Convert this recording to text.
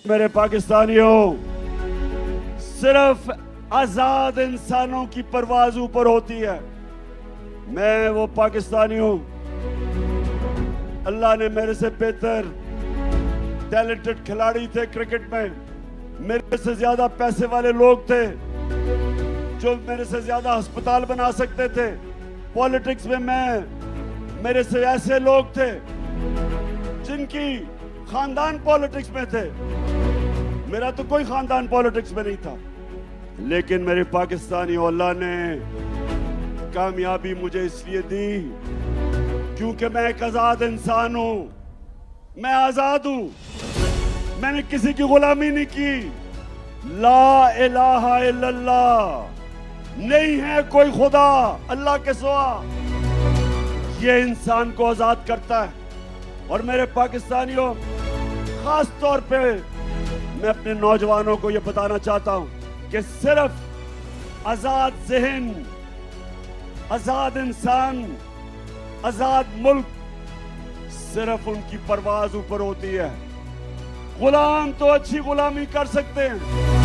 میرے پاکستانیوں، صرف آزاد انسانوں کی پرواز اوپر ہوتی ہے۔ میں وہ پاکستانی ہوں، اللہ نے میرے سے بہتر ٹیلنٹڈ کھلاڑی تھے کرکٹ میں، میرے سے زیادہ پیسے والے لوگ تھے جو میرے سے زیادہ ہسپتال بنا سکتے تھے۔ پولیٹکس میں میرے سے ایسے لوگ تھے جن کی خاندان پولیٹکس میں تھے، میرا تو کوئی خاندان پولیٹکس میں نہیں تھا، لیکن میرے پاکستانیوں، اللہ نے کامیابی مجھے اس لیے دی کیونکہ میں ایک آزاد انسان ہوں، میں آزاد ہوں، میں نے کسی کی غلامی نہیں کی۔ لا الہ الا اللہ، نہیں ہے کوئی خدا اللہ کے سوا، یہ انسان کو آزاد کرتا ہے۔ اور میرے پاکستانیوں، خاص طور پہ میں اپنے نوجوانوں کو یہ بتانا چاہتا ہوں کہ صرف آزاد ذہن، آزاد انسان، آزاد ملک، صرف ان کی پرواز اوپر ہوتی ہے۔ غلام تو اچھی غلامی کر سکتے ہیں،